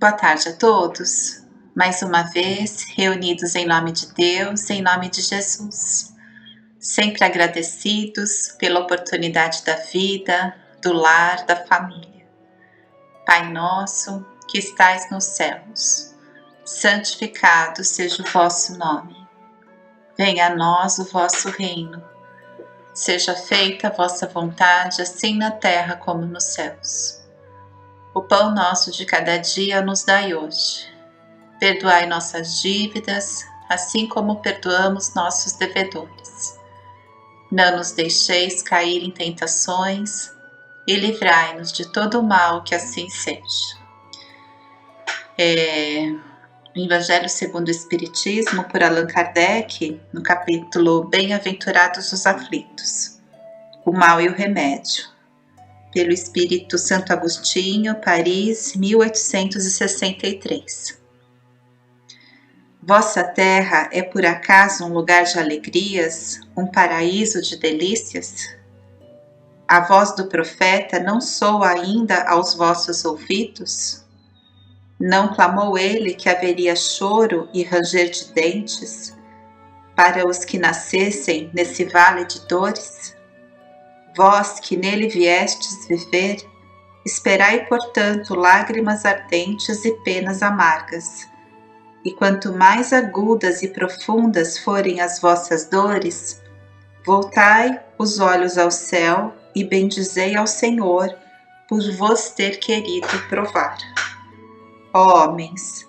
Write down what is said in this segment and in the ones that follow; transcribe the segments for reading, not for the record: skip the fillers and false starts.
Boa tarde a todos. Mais uma vez, reunidos em nome de Deus, em nome de Jesus. Sempre agradecidos pela oportunidade da vida, do lar, da família. Pai nosso, que estais nos céus, santificado seja o vosso nome. Venha a nós o vosso reino. Seja feita a vossa vontade, assim na terra como nos céus. O pão nosso de cada dia nos dai hoje. Perdoai nossas dívidas, assim como perdoamos nossos devedores. Não nos deixeis cair em tentações e livrai-nos de todo o mal, que assim seja. O Evangelho segundo o Espiritismo, por Allan Kardec, no capítulo Bem-aventurados os aflitos, o mal e o remédio, pelo Espírito Santo Agostinho, Paris, 1863. Vossa terra é por acaso um lugar de alegrias, um paraíso de delícias? A voz do profeta não soa ainda aos vossos ouvidos? Não clamou ele que haveria choro e ranger de dentes para os que nascessem nesse vale de dores? Vós que nele viestes viver, esperai, portanto, lágrimas ardentes e penas amargas. E quanto mais agudas e profundas forem as vossas dores, voltai os olhos ao céu e bendizei ao Senhor por vos ter querido provar. Ó homens,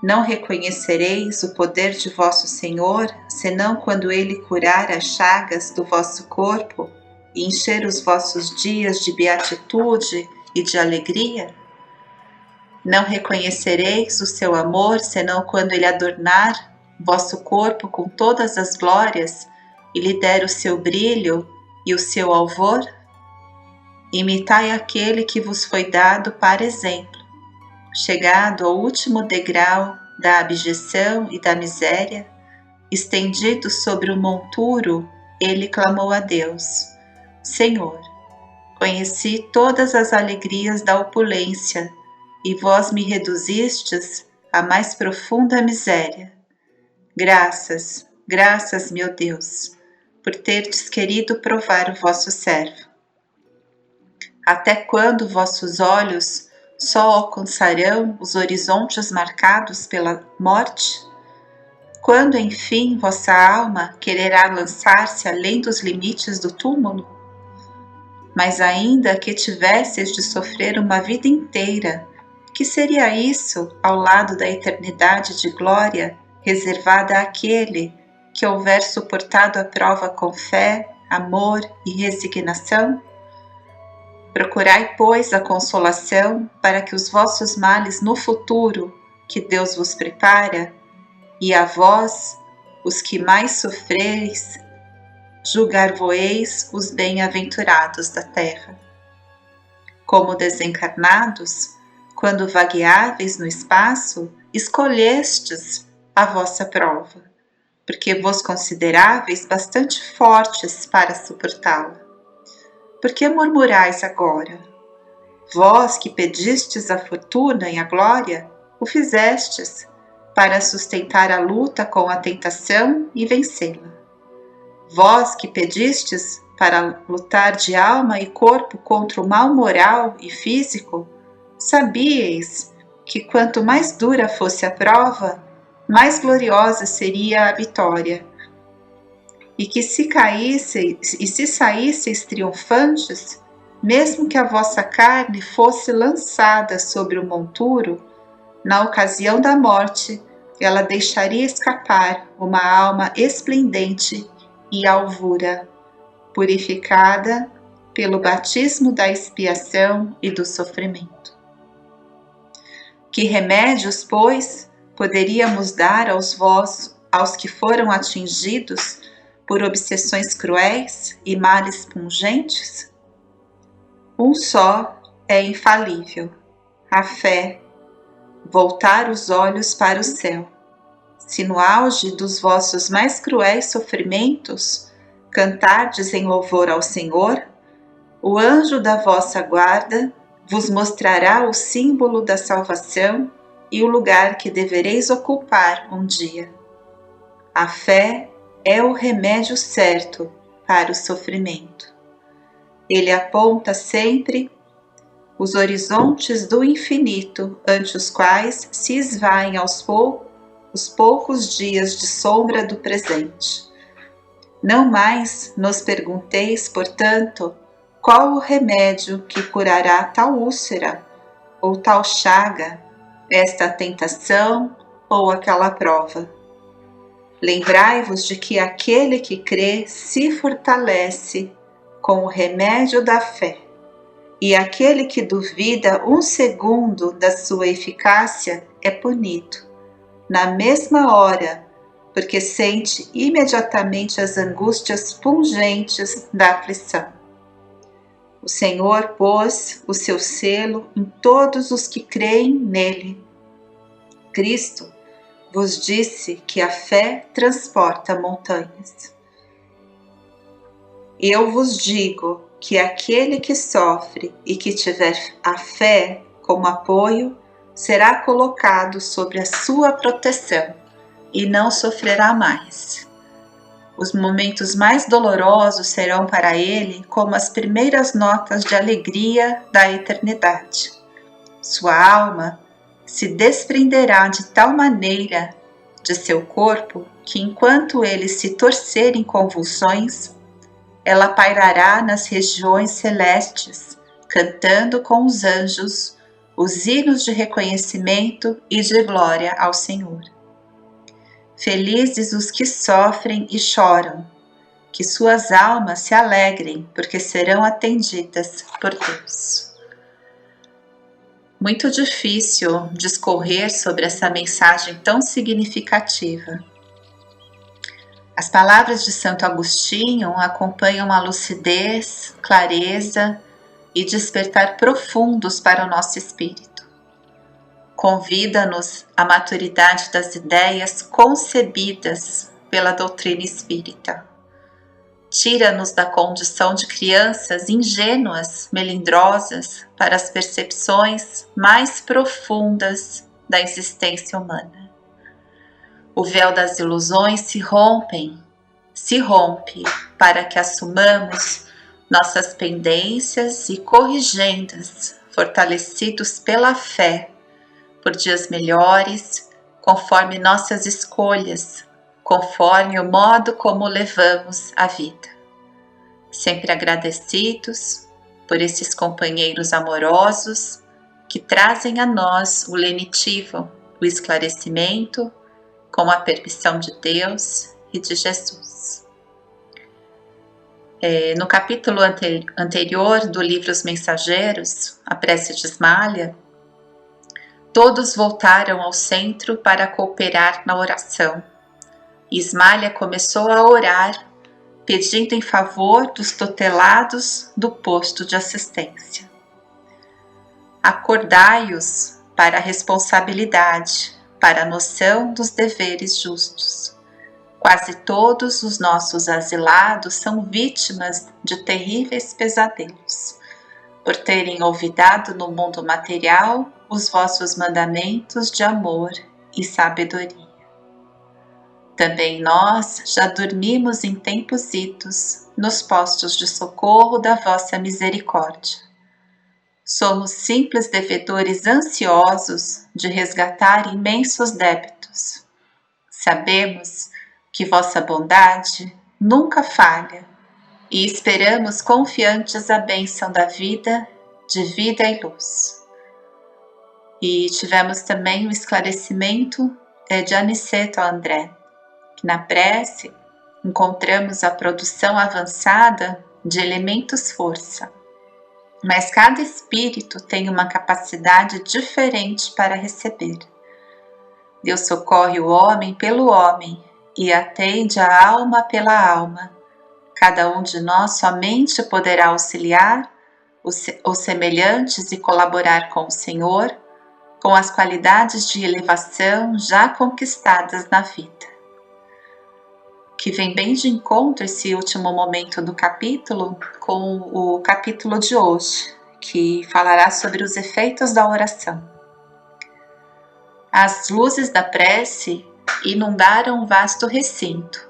não reconhecereis o poder de vosso Senhor, senão quando ele curar as chagas do vosso corpo e encher os vossos dias de beatitude e de alegria? Não reconhecereis o seu amor, senão quando ele adornar vosso corpo com todas as glórias e lhe der o seu brilho e o seu alvor? Imitai aquele que vos foi dado para exemplo. Chegado ao último degrau da abjeção e da miséria, estendido sobre o monturo, ele clamou a Deus: Senhor, conheci todas as alegrias da opulência, e vós me reduzistes à mais profunda miséria. Graças, graças, meu Deus, por terdes querido provar o vosso servo. Até quando vossos olhos só alcançarão os horizontes marcados pela morte? Quando, enfim, vossa alma quererá lançar-se além dos limites do túmulo? Mas ainda que tivesseis de sofrer uma vida inteira, que seria isso ao lado da eternidade de glória reservada àquele que houver suportado a prova com fé, amor e resignação? Procurai, pois, a consolação para que os vossos males no futuro, que Deus vos prepara, e a vós, os que mais sofreis, julgar-vos-eis os bem-aventurados da terra. Como desencarnados, quando vagueáveis no espaço, escolhestes a vossa prova, porque vos consideráveis bastante fortes para suportá-la. Por que murmurais agora? Vós que pedistes a fortuna e a glória, o fizestes para sustentar a luta com a tentação e vencê-la. Vós que pedistes para lutar de alma e corpo contra o mal moral e físico, sabíeis que quanto mais dura fosse a prova, mais gloriosa seria a vitória, e que se saísseis triunfantes, mesmo que a vossa carne fosse lançada sobre o monturo, na ocasião da morte, ela deixaria escapar uma alma esplendente e alvura, purificada pelo batismo da expiação e do sofrimento. Que remédios, pois, poderíamos dar aos que foram atingidos por obsessões cruéis e males pungentes? Um só é infalível: a fé, voltar os olhos para o céu. Se no auge dos vossos mais cruéis sofrimentos cantardes em louvor ao Senhor, o anjo da vossa guarda vos mostrará o símbolo da salvação e o lugar que devereis ocupar um dia. A fé é o remédio certo para o sofrimento. Ele aponta sempre os horizontes do infinito ante os quais se esvaem os poucos dias de sombra do presente. Não mais nos pergunteis, portanto, qual o remédio que curará tal úlcera, ou tal chaga, esta tentação ou aquela prova. Lembrai-vos de que aquele que crê se fortalece com o remédio da fé, e aquele que duvida um segundo da sua eficácia é punido, na mesma hora, porque sente imediatamente as angústias pungentes da aflição. O Senhor pôs o seu selo em todos os que creem nele. Cristo vos disse que a fé transporta montanhas. Eu vos digo que aquele que sofre e que tiver a fé como apoio será colocado sobre a sua proteção e não sofrerá mais. Os momentos mais dolorosos serão para ele como as primeiras notas de alegria da eternidade. Sua alma se desprenderá de tal maneira de seu corpo que, enquanto ele se torcer em convulsões, ela pairará nas regiões celestes, cantando com os anjos os hinos de reconhecimento e de glória ao Senhor. Felizes os que sofrem e choram, que suas almas se alegrem, porque serão atendidas por Deus. Muito difícil discorrer sobre essa mensagem tão significativa. As palavras de Santo Agostinho acompanham a lucidez, clareza e despertar profundos para o nosso espírito. Convida-nos à maturidade das ideias concebidas pela doutrina espírita. Tira-nos da condição de crianças ingênuas, melindrosas, para as percepções mais profundas da existência humana. O véu das ilusões se rompe para que assumamos nossas pendências e corrigendas, fortalecidos pela fé, por dias melhores, conforme nossas escolhas, conforme o modo como levamos a vida. Sempre agradecidos por esses companheiros amorosos que trazem a nós o lenitivo, o esclarecimento, com a permissão de Deus e de Jesus. No capítulo anterior do livro Os Mensageiros, a Prece de Ismalha, todos voltaram ao centro para cooperar na oração. Ismalha começou a orar, pedindo em favor dos tutelados do posto de assistência. Acordai-os para a responsabilidade, para a noção dos deveres justos. Quase todos os nossos asilados são vítimas de terríveis pesadelos, por terem olvidado no mundo material os vossos mandamentos de amor e sabedoria. Também nós já dormimos em tempos idos nos postos de socorro da vossa misericórdia. Somos simples devedores ansiosos de resgatar imensos débitos. Sabemos que vossa bondade nunca falha e esperamos confiantes a bênção da vida, de vida e luz. E tivemos também o esclarecimento de Aniceto André, que na prece encontramos a produção avançada de elementos força, mas cada espírito tem uma capacidade diferente para receber. Deus socorre o homem pelo homem e atende a alma pela alma. Cada um de nós somente poderá auxiliar os semelhantes e colaborar com o Senhor, com as qualidades de elevação já conquistadas na vida. Que vem bem de encontro esse último momento do capítulo com o capítulo de hoje, que falará sobre os efeitos da oração. As luzes da prece inundaram o vasto recinto.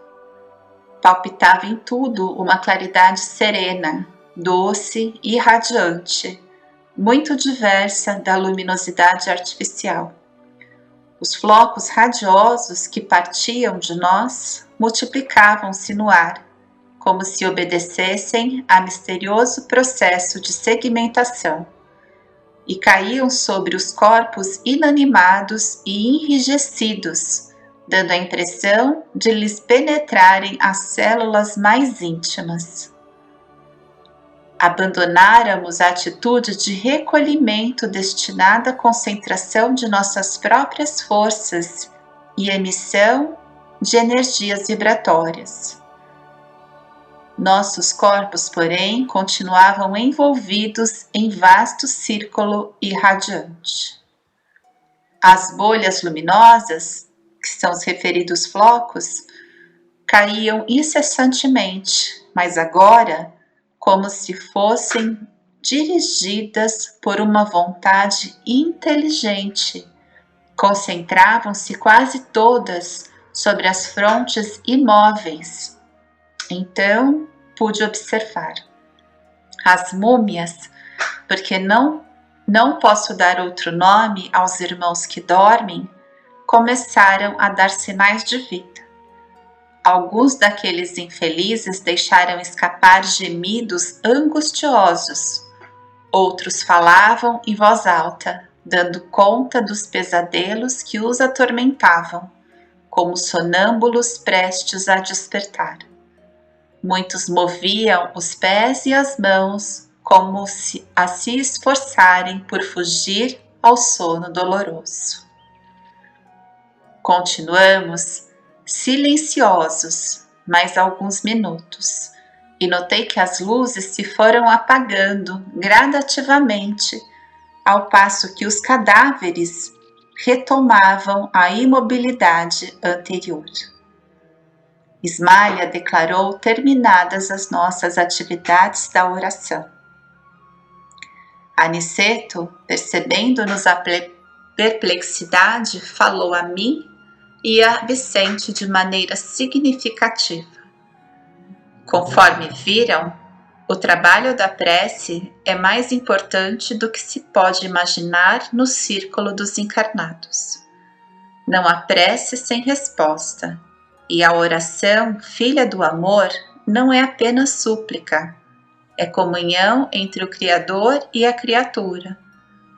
Palpitava em tudo uma claridade serena, doce e radiante, muito diversa da luminosidade artificial. Os flocos radiosos que partiam de nós multiplicavam-se no ar, como se obedecessem a misterioso processo de segmentação, e caíam sobre os corpos inanimados e enrijecidos, dando a impressão de lhes penetrarem as células mais íntimas. Abandonáramos a atitude de recolhimento destinada à concentração de nossas próprias forças e emissão de energias vibratórias. Nossos corpos, porém, continuavam envolvidos em vasto círculo irradiante. As bolhas luminosas, que são os referidos flocos, caíam incessantemente, mas agora, como se fossem dirigidas por uma vontade inteligente, concentravam-se quase todas sobre as frontes imóveis. Então pude observar. As múmias, porque não posso dar outro nome aos irmãos que dormem, começaram a dar sinais de vida. Alguns daqueles infelizes deixaram escapar gemidos angustiosos. Outros falavam em voz alta, dando conta dos pesadelos que os atormentavam, como sonâmbulos prestes a despertar. Muitos moviam os pés e as mãos como se a se esforçarem por fugir ao sono doloroso. Continuamos silenciosos mais alguns minutos e notei que as luzes se foram apagando gradativamente, ao passo que os cadáveres retomavam a imobilidade anterior. Ismaia declarou terminadas as nossas atividades da oração. Aniceto, percebendo-nos a perplexidade, falou a mim e a Vicente de maneira significativa. Conforme viram, o trabalho da prece é mais importante do que se pode imaginar no círculo dos encarnados. Não há prece sem resposta. E a oração, filha do amor, não é apenas súplica, é comunhão entre o Criador e a criatura,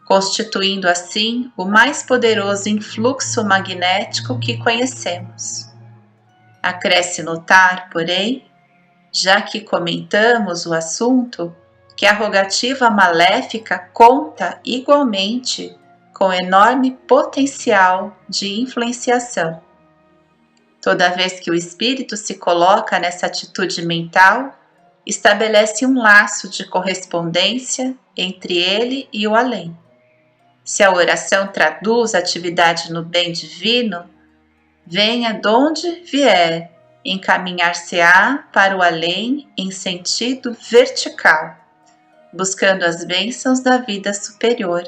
constituindo assim o mais poderoso influxo magnético que conhecemos. Acresce notar, porém, já que comentamos o assunto, que a rogativa maléfica conta igualmente com enorme potencial de influenciação. Toda vez que o espírito se coloca nessa atitude mental, estabelece um laço de correspondência entre ele e o além. Se a oração traduz a atividade no bem divino, venha donde vier, encaminhar-se-á para o além em sentido vertical, buscando as bênçãos da vida superior,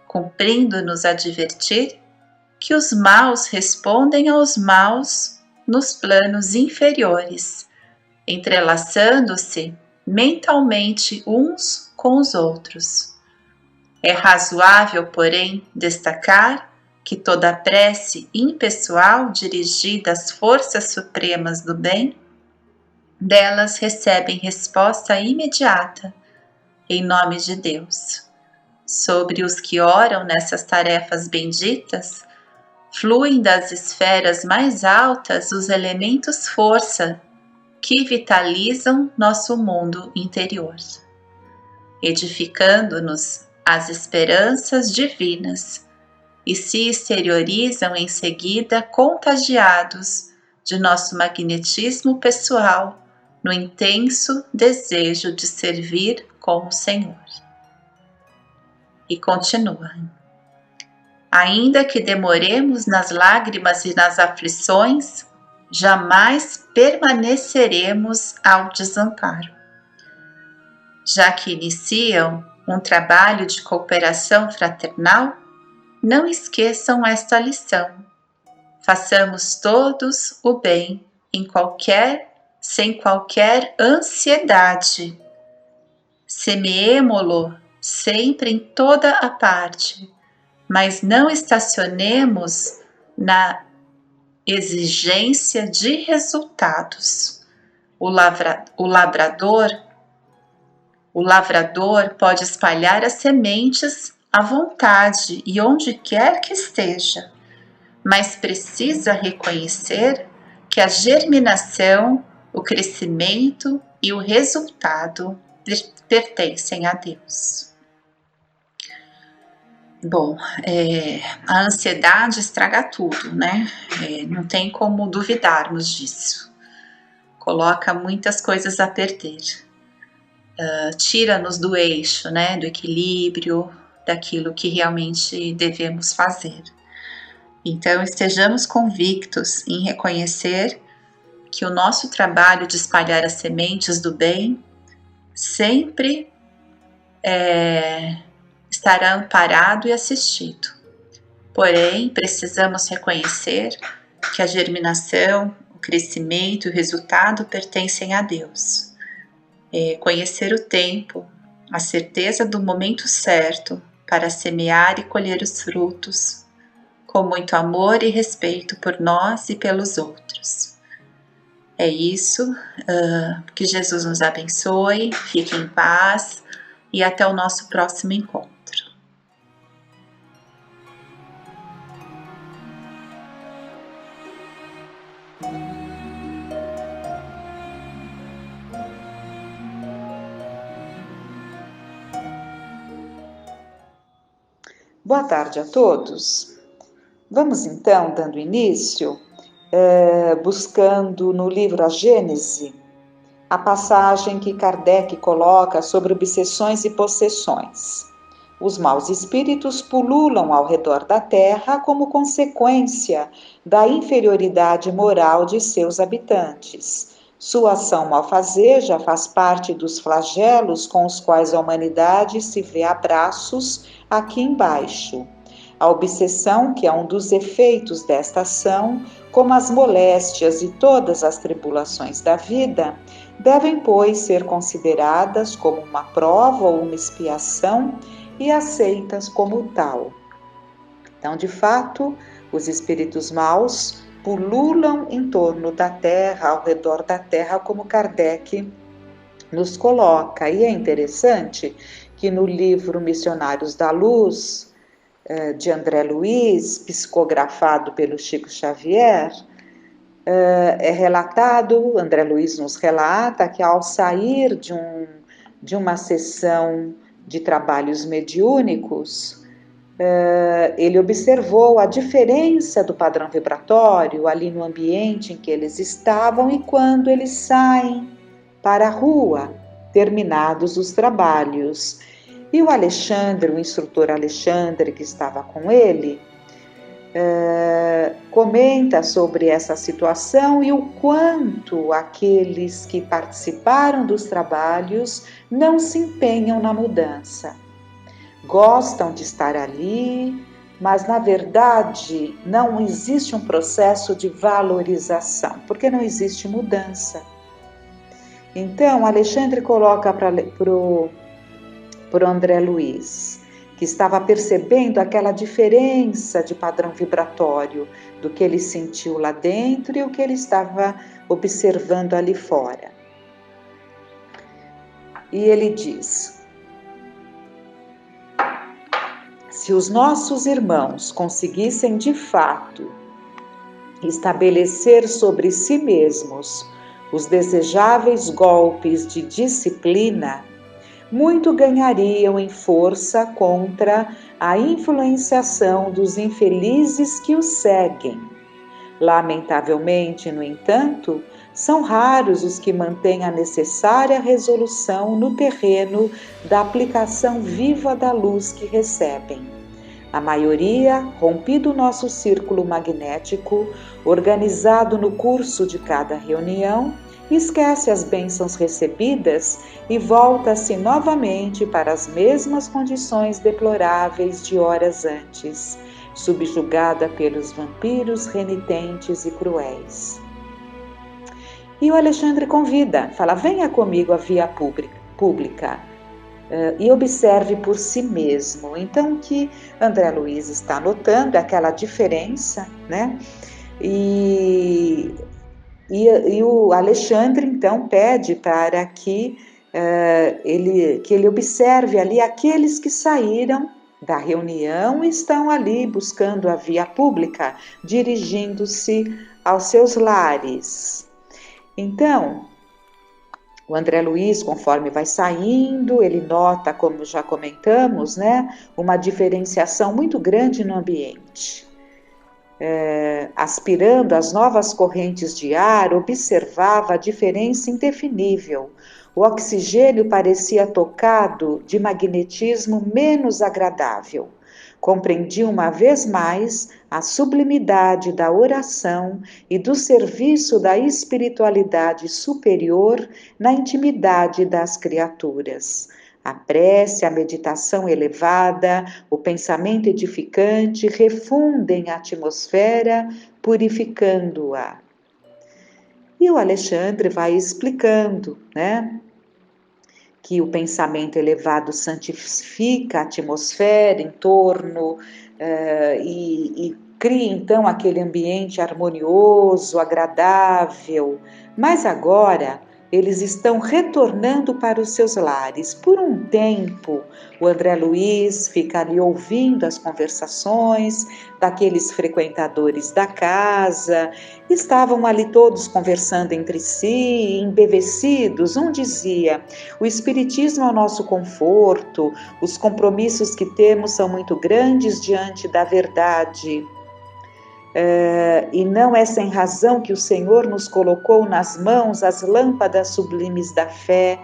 cumprindo-nos advertir que os maus respondem aos maus nos planos inferiores, entrelaçando-se mentalmente uns com os outros. É razoável, porém, destacar que toda prece impessoal dirigida às forças supremas do bem, delas recebem resposta imediata, em nome de Deus. Sobre os que oram nessas tarefas benditas, fluem das esferas mais altas os elementos força que vitalizam nosso mundo interior, edificando-nos as esperanças divinas e se exteriorizam em seguida contagiados de nosso magnetismo pessoal no intenso desejo de servir com o Senhor. E continua. Ainda que demoremos nas lágrimas e nas aflições, jamais permaneceremos ao desamparo. Já que iniciam um trabalho de cooperação fraternal, Não esqueçam esta lição. Façamos todos o bem sem qualquer ansiedade. Semeemo-lo sempre em toda a parte, mas não estacionemos na exigência de resultados. O lavrador pode espalhar as sementes à vontade e onde quer que esteja, mas precisa reconhecer que a germinação, o crescimento e o resultado pertencem a Deus. Bom, a ansiedade estraga tudo, né? Não tem como duvidarmos disso. Coloca muitas coisas a perder. Tira-nos do eixo, né? Do equilíbrio, daquilo que realmente devemos fazer. Então, estejamos convictos em reconhecer que o nosso trabalho de espalhar as sementes do bem sempre estará amparado e assistido. Porém, precisamos reconhecer que a germinação, o crescimento e o resultado pertencem a Deus. Conhecer o tempo, a certeza do momento certo para semear e colher os frutos, com muito amor e respeito por nós e pelos outros. É isso, que Jesus nos abençoe, fique em paz e até o nosso próximo encontro. Boa tarde a todos. Vamos então dando início, buscando no livro A Gênese, a passagem que Kardec coloca sobre obsessões e possessões. Os maus espíritos pululam ao redor da Terra como consequência da inferioridade moral de seus habitantes. Sua ação malfazeja faz parte dos flagelos com os quais a humanidade se vê a braços aqui embaixo. A obsessão, que é um dos efeitos desta ação, como as moléstias e todas as tribulações da vida, devem, pois, ser consideradas como uma prova ou uma expiação e aceitas como tal. Então, de fato, os espíritos maus pululam em torno da Terra, ao redor da Terra, como Kardec nos coloca. E é interessante que no livro Missionários da Luz, de André Luiz, psicografado pelo Chico Xavier, é relatado, André Luiz nos relata que ao sair de uma sessão de trabalhos mediúnicos, ele observou a diferença do padrão vibratório ali no ambiente em que eles estavam e quando eles saem para a rua, terminados os trabalhos. E o Alexandre, o instrutor Alexandre que estava com ele, comenta sobre essa situação e o quanto aqueles que participaram dos trabalhos não se empenham na mudança. Gostam de estar ali, mas na verdade não existe um processo de valorização, porque não existe mudança. Então, Alexandre coloca para o André Luiz, que estava percebendo aquela diferença de padrão vibratório do que ele sentiu lá dentro e o que ele estava observando ali fora. E ele diz: se os nossos irmãos conseguissem de fato estabelecer sobre si mesmos os desejáveis golpes de disciplina, muito ganhariam em força contra a influenciação dos infelizes que os seguem. Lamentavelmente, no entanto, são raros os que mantêm a necessária resolução no terreno da aplicação viva da luz que recebem. A maioria, rompido o nosso círculo magnético, organizado no curso de cada reunião, esquece as bênçãos recebidas e volta-se novamente para as mesmas condições deploráveis de horas antes, subjugada pelos vampiros renitentes e cruéis. E o Alexandre convida, fala: venha comigo à via pública e observe por si mesmo. Então, que André Luiz está notando aquela diferença, né? E o Alexandre, então, pede para que ele observe ali aqueles que saíram da reunião e estão ali buscando a via pública, dirigindo-se aos seus lares. Então, o André Luiz, conforme vai saindo, ele nota, como já comentamos, né, uma diferenciação muito grande no ambiente. Aspirando as novas correntes de ar, observava a diferença indefinível. O oxigênio parecia tocado de magnetismo menos agradável. Compreendi uma vez mais a sublimidade da oração e do serviço da espiritualidade superior na intimidade das criaturas. A prece, a meditação elevada, o pensamento edificante refundem a atmosfera, purificando-a. E o Alexandre vai explicando, né, que o pensamento elevado santifica a atmosfera em torno e cria então aquele ambiente harmonioso, agradável. Mas agora eles estão retornando para os seus lares. Por um tempo, o André Luiz fica ali ouvindo as conversações daqueles frequentadores da casa. Estavam ali todos conversando entre si, embevecidos. Um dizia: o espiritismo é o nosso conforto, os compromissos que temos são muito grandes diante da verdade. E não é sem razão que o Senhor nos colocou nas mãos as lâmpadas sublimes da fé.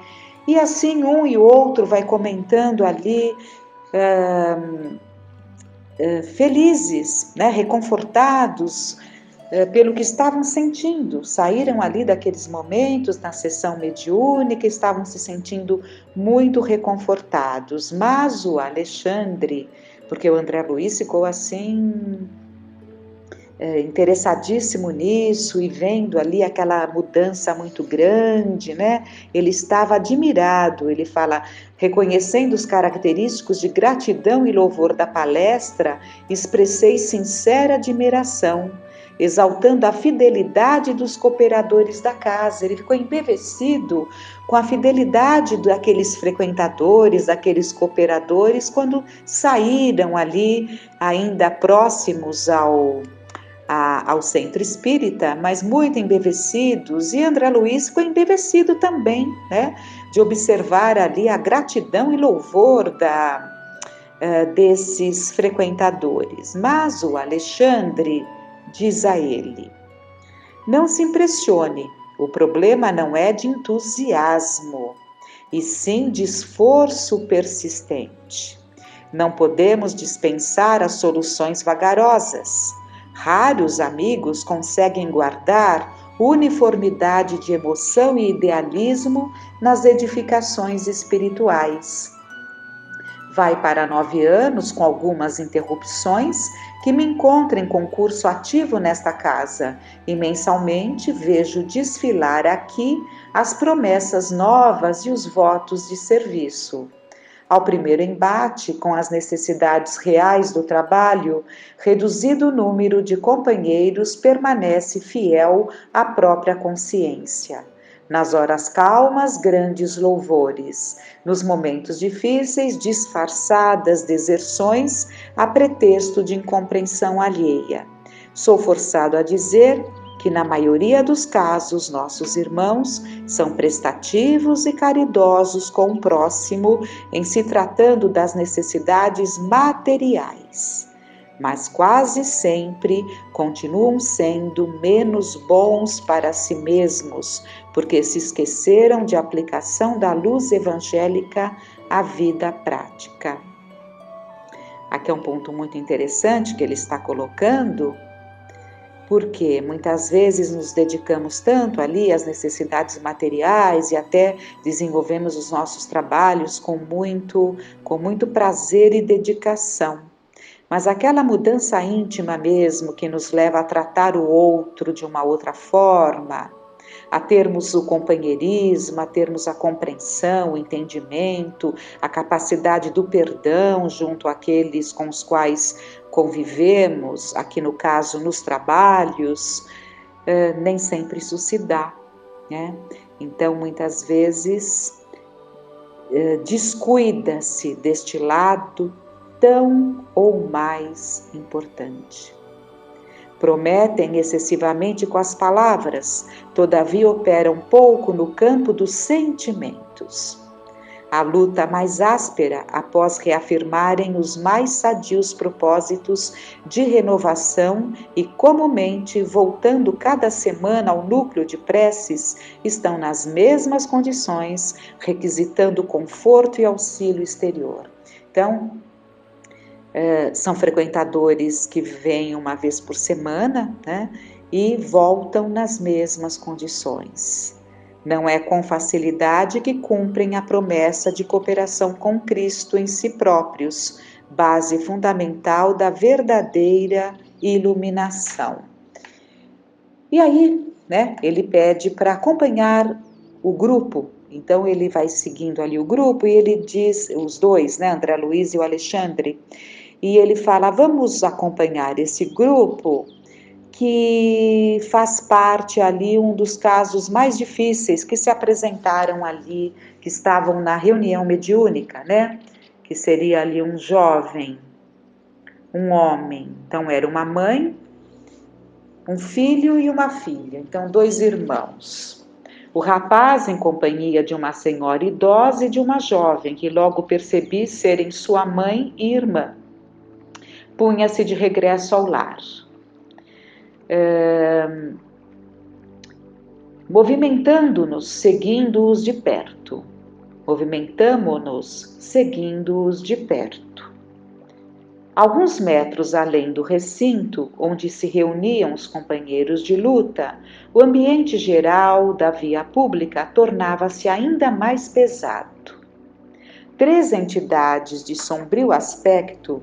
E assim um e o outro vai comentando ali, felizes, né, reconfortados pelo que estavam sentindo. Saíram ali daqueles momentos na sessão mediúnica, estavam se sentindo muito reconfortados. Mas o Alexandre, porque o André Luiz ficou assim interessadíssimo nisso e vendo ali aquela mudança muito grande, né? Ele estava admirado, ele fala: reconhecendo os característicos de gratidão e louvor da palestra, expressei sincera admiração, exaltando a fidelidade dos cooperadores da casa. Ele ficou embevecido com a fidelidade daqueles frequentadores, daqueles cooperadores, quando saíram ali, ainda próximos ao centro espírita, mas muito embevecidos, e André Luiz ficou embevecido também, né, de observar ali a gratidão e louvor desses frequentadores. Mas o Alexandre diz a ele: não se impressione, o problema não é de entusiasmo, e sim de esforço persistente. Não podemos dispensar as soluções vagarosas. Raros amigos conseguem guardar uniformidade de emoção e idealismo nas edificações espirituais. Vai para 9 anos, com algumas interrupções, que me encontro em concurso ativo nesta casa e mensalmente vejo desfilar aqui as promessas novas e os votos de serviço. Ao primeiro embate com as necessidades reais do trabalho, reduzido o número de companheiros permanece fiel à própria consciência. Nas horas calmas, grandes louvores. Nos momentos difíceis, disfarçadas deserções a pretexto de incompreensão alheia. Sou forçado a dizer que, na maioria dos casos, nossos irmãos são prestativos e caridosos com o próximo em se tratando das necessidades materiais, mas quase sempre continuam sendo menos bons para si mesmos, porque se esqueceram de aplicação da luz evangélica à vida prática. Aqui é um ponto muito interessante que ele está colocando, Porque muitas vezes nos dedicamos tanto ali às necessidades materiais e até desenvolvemos os nossos trabalhos com muito prazer e dedicação. Mas aquela mudança íntima mesmo que nos leva a tratar o outro de uma outra forma, a termos o companheirismo, a termos a compreensão, o entendimento, a capacidade do perdão junto àqueles com os quais convivemos, aqui no caso nos trabalhos, nem sempre isso se dá, né? Então, muitas vezes, descuida-se deste lado tão ou mais importante. Prometem excessivamente com as palavras, todavia operam pouco no campo dos sentimentos. A luta mais áspera após reafirmarem os mais sadios propósitos de renovação e, comumente, voltando cada semana ao núcleo de preces, estão nas mesmas condições, requisitando conforto e auxílio exterior. Então, são frequentadores que vêm uma vez por semana, né, e voltam nas mesmas condições. Não é com facilidade que cumprem a promessa de cooperação com Cristo em si próprios, base fundamental da verdadeira iluminação. E aí, né, ele pede para acompanhar o grupo. Então ele vai seguindo ali o grupo e ele diz, os dois, né, André Luiz e o Alexandre, e ele fala, vamos acompanhar esse grupo que faz parte ali, um dos casos mais difíceis que se apresentaram ali, que estavam na reunião mediúnica, né? Que seria ali um jovem, um homem, então era uma mãe, um filho e uma filha, então 2 irmãos. O rapaz em companhia de uma senhora idosa e de uma jovem, que logo percebi serem sua mãe e irmã. Punha-se de regresso ao lar. Movimentando-nos, seguindo-os de perto. Movimentamo-nos, seguindo-os de perto. Alguns metros além do recinto, onde se reuniam os companheiros de luta, o ambiente geral da via pública tornava-se ainda mais pesado. 3 entidades de sombrio aspecto,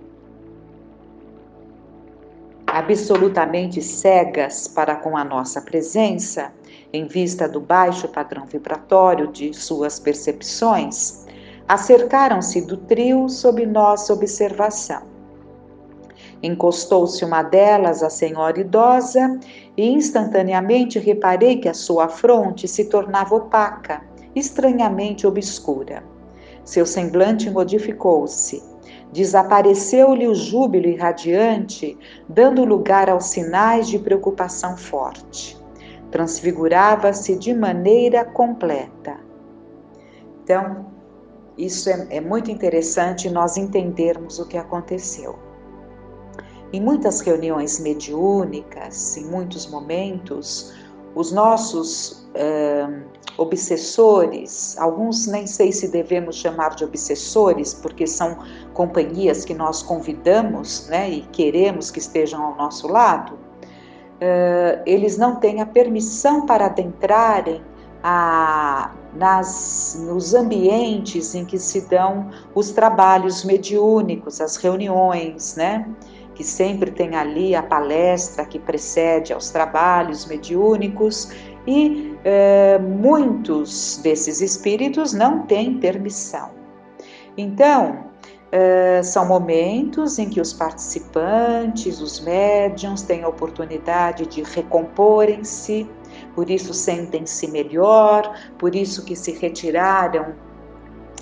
absolutamente cegas para com a nossa presença, em vista do baixo padrão vibratório de suas percepções, acercaram-se do trio sob nossa observação. Encostou-se uma delas à senhora idosa e instantaneamente reparei que a sua fronte se tornava opaca, estranhamente obscura. Seu semblante modificou-se. Desapareceu-lhe o júbilo irradiante, dando lugar aos sinais de preocupação forte. Transfigurava-se de maneira completa. Então, isso é muito interessante nós entendermos o que aconteceu. Em muitas reuniões mediúnicas, em muitos momentos, os nossos obsessores, alguns nem sei se devemos chamar de obsessores, porque são companhias que nós convidamos, né, e queremos que estejam ao nosso lado, eles não têm a permissão para adentrarem nos ambientes em que se dão os trabalhos mediúnicos, as reuniões, né? Que sempre tem ali a palestra que precede aos trabalhos mediúnicos e muitos desses espíritos não têm permissão. Então, são momentos em que os participantes, os médiuns, têm a oportunidade de recomporem-se, por isso sentem-se melhor, por isso que se retiraram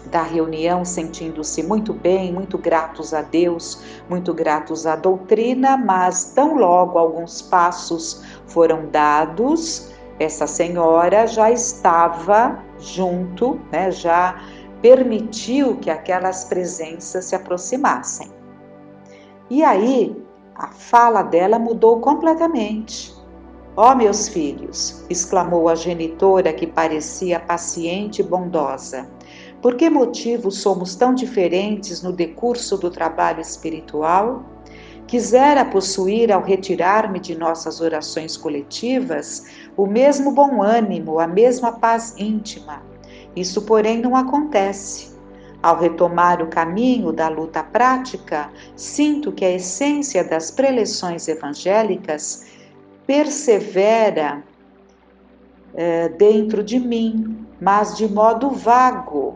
da reunião sentindo-se muito bem, muito gratos a Deus, muito gratos à doutrina, mas tão logo alguns passos foram dados, essa senhora já estava junto, né, já permitiu que aquelas presenças se aproximassem. E aí, a fala dela mudou completamente. Ó, meus filhos, exclamou a genitora que parecia paciente e bondosa, por que motivo somos tão diferentes no decurso do trabalho espiritual? quisera possuir ao retirar-me de nossas orações coletivas o mesmo bom ânimo, a mesma paz íntima. Isso, porém, não acontece. Ao retomar o caminho da luta prática, sinto que a essência das preleções evangélicas persevera dentro de mim, mas de modo vago,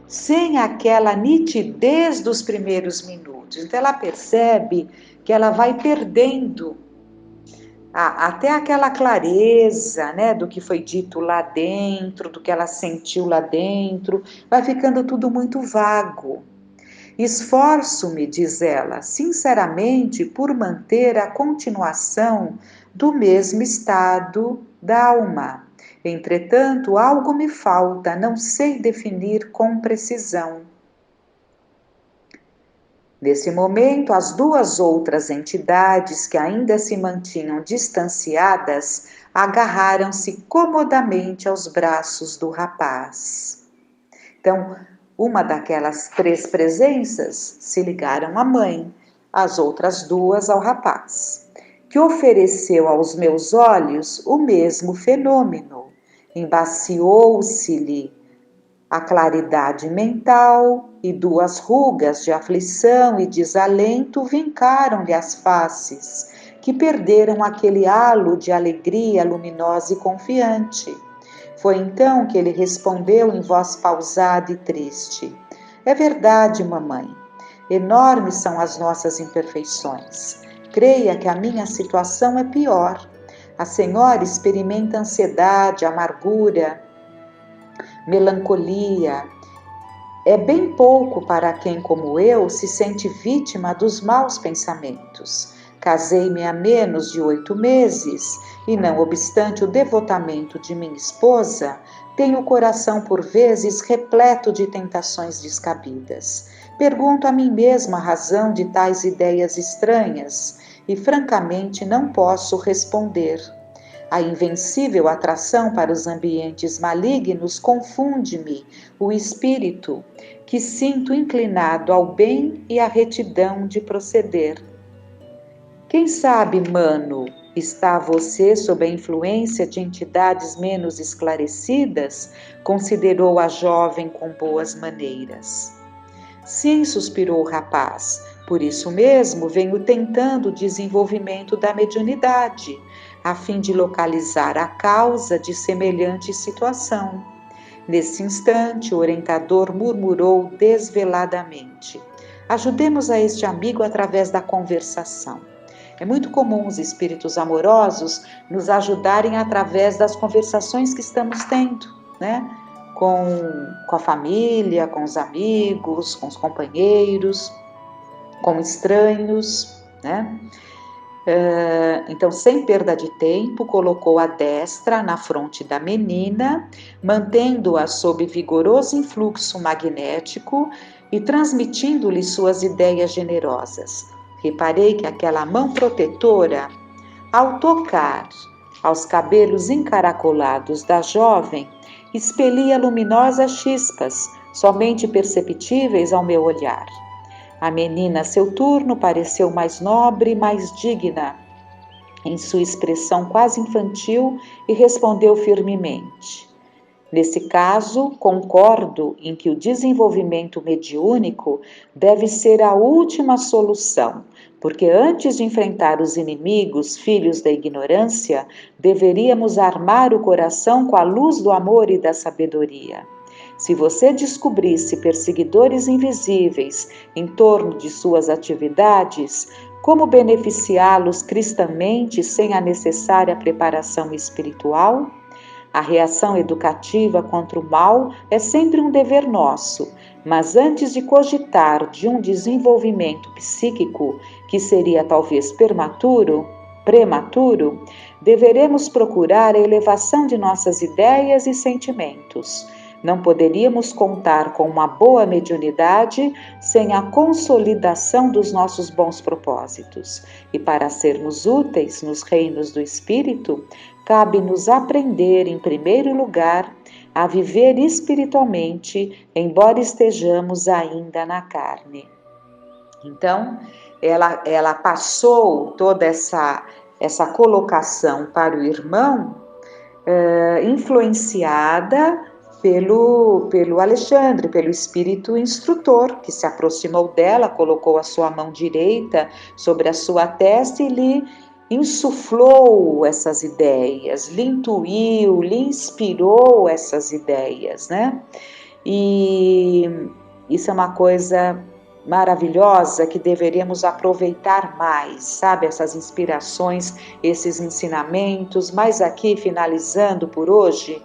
sem aquela nitidez dos primeiros minutos. Então ela percebe que ela vai perdendo até aquela clareza, né, do que foi dito lá dentro, do que ela sentiu lá dentro, vai ficando tudo muito vago. Esforço-me, diz ela, sinceramente por manter a continuação do mesmo estado da alma. Entretanto, algo me falta, não sei definir com precisão. Nesse momento, as duas outras entidades que ainda se mantinham distanciadas agarraram-se comodamente aos braços do rapaz. Então, uma daquelas 3 presenças se ligaram à mãe, as outras 2 ao rapaz, que ofereceu aos meus olhos o mesmo fenômeno. Embaciou-se-lhe a claridade mental e 2 rugas de aflição e desalento vincaram-lhe as faces, que perderam aquele halo de alegria luminosa e confiante. Foi então que ele respondeu em voz pausada e triste: é verdade, mamãe, enormes são as nossas imperfeições. Creia que a minha situação é pior. A senhora experimenta ansiedade, amargura, melancolia. É bem pouco para quem, como eu, se sente vítima dos maus pensamentos. Casei-me há menos de 8 meses e, não obstante o devotamento de minha esposa, tenho o coração por vezes repleto de tentações descabidas. Pergunto a mim mesma a razão de tais ideias estranhas e, francamente, não posso responder. A invencível atração para os ambientes malignos confunde-me o espírito, que sinto inclinado ao bem e à retidão de proceder. Quem sabe, mano, está você sob a influência de entidades menos esclarecidas? Considerou a jovem com boas maneiras. Sim, suspirou o rapaz, por isso mesmo venho tentando o desenvolvimento da mediunidade, a fim de localizar a causa de semelhante situação. Nesse instante, o orientador murmurou desveladamente: ajudemos a este amigo através da conversação. É muito comum os espíritos amorosos nos ajudarem através das conversações que estamos tendo, né? Com a família, com os amigos, com os companheiros, com estranhos, né? Então, sem perda de tempo, colocou a destra na fronte da menina, mantendo-a sob vigoroso influxo magnético e transmitindo-lhe suas ideias generosas. Reparei que aquela mão protetora, ao tocar aos cabelos encaracolados da jovem, expelia luminosas chispas, somente perceptíveis ao meu olhar. A menina, a seu turno, pareceu mais nobre e mais digna em sua expressão quase infantil e respondeu firmemente: nesse caso, concordo em que o desenvolvimento mediúnico deve ser a última solução, porque antes de enfrentar os inimigos, filhos da ignorância, deveríamos armar o coração com a luz do amor e da sabedoria. Se você descobrisse perseguidores invisíveis em torno de suas atividades, como beneficiá-los cristamente sem a necessária preparação espiritual? A reação educativa contra o mal é sempre um dever nosso, mas antes de cogitar de um desenvolvimento psíquico, que seria talvez prematuro, deveremos procurar a elevação de nossas ideias e sentimentos. Não poderíamos contar com uma boa mediunidade sem a consolidação dos nossos bons propósitos. E para sermos úteis nos reinos do Espírito, cabe-nos aprender, em primeiro lugar, a viver espiritualmente, embora estejamos ainda na carne. Então, ela passou toda essa colocação para o irmão, influenciada pelo Alexandre, pelo espírito instrutor, que se aproximou dela, colocou a sua mão direita sobre a sua testa e lhe insuflou essas ideias, lhe intuiu, lhe inspirou essas ideias, né? E isso é uma coisa maravilhosa que deveríamos aproveitar mais, sabe? Essas inspirações, esses ensinamentos. Mas aqui, finalizando por hoje,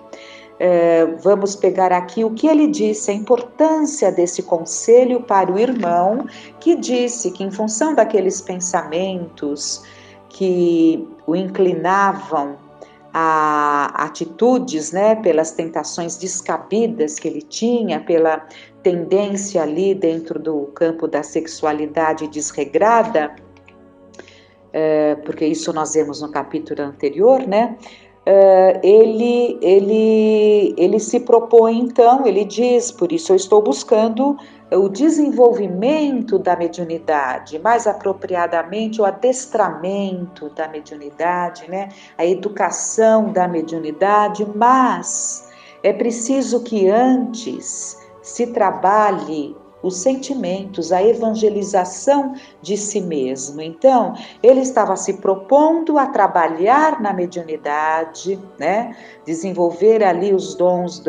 vamos pegar aqui o que ele disse, a importância desse conselho para o irmão, que disse que em função daqueles pensamentos que o inclinavam a atitudes, né, pelas tentações descabidas que ele tinha, pela tendência ali dentro do campo da sexualidade desregrada, porque isso nós vemos no capítulo anterior, né? Ele se propõe, então, ele diz, por isso eu estou buscando o desenvolvimento da mediunidade, mais apropriadamente o adestramento da mediunidade, né? A educação da mediunidade, mas é preciso que antes se trabalhe os sentimentos, a evangelização de si mesmo. Então, ele estava se propondo a trabalhar na mediunidade, né? Desenvolver ali os dons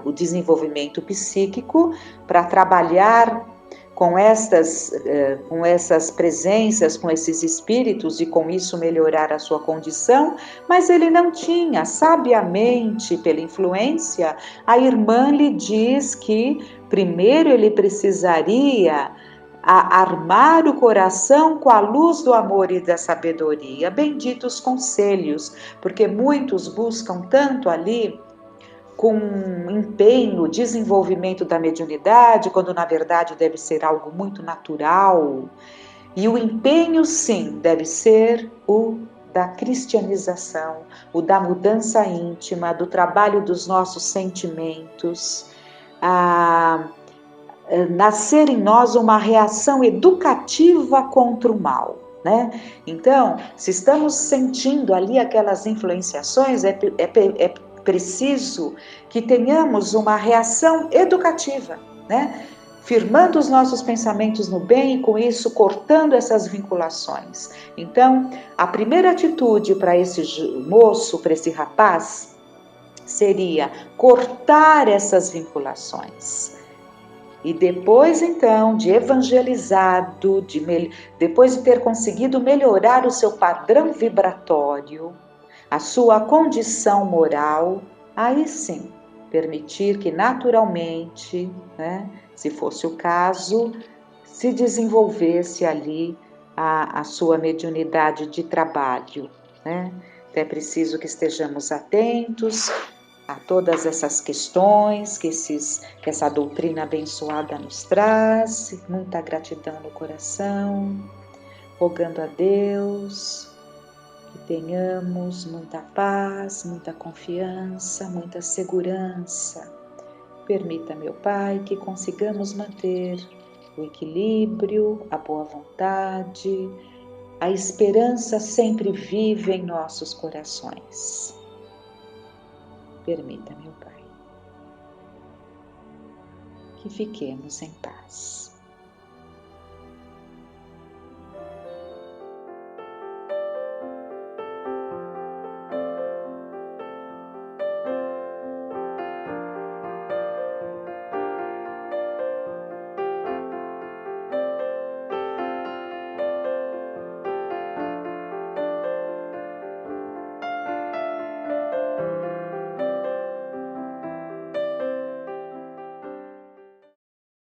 o desenvolvimento psíquico para trabalhar com essas presenças, com esses espíritos e com isso melhorar a sua condição, mas ele não tinha, sabiamente, pela influência, a irmã lhe diz que primeiro ele precisaria armar o coração com a luz do amor e da sabedoria. Benditos conselhos, porque muitos buscam tanto ali com empenho, desenvolvimento da mediunidade, quando na verdade deve ser algo muito natural. E o empenho, sim, deve ser o da cristianização, o da mudança íntima, do trabalho dos nossos sentimentos, nascer em nós uma reação educativa contra o mal, né? Então, se estamos sentindo ali aquelas influenciações, é preciso que tenhamos uma reação educativa, né? Firmando os nossos pensamentos no bem e com isso cortando essas vinculações. Então, a primeira atitude para esse moço, para esse rapaz, seria cortar essas vinculações. E depois, então, de evangelizado, depois de ter conseguido melhorar o seu padrão vibratório, a sua condição moral, aí sim, permitir que naturalmente, né, se fosse o caso, se desenvolvesse ali a sua mediunidade de trabalho, né? Então é preciso que estejamos atentos a todas essas questões que essa doutrina abençoada nos traz, muita gratidão no coração, rogando a Deus que tenhamos muita paz, muita confiança, muita segurança. Permita, meu Pai, que consigamos manter o equilíbrio, a boa vontade, a esperança sempre viva em nossos corações. Permita, meu Pai, que fiquemos em paz.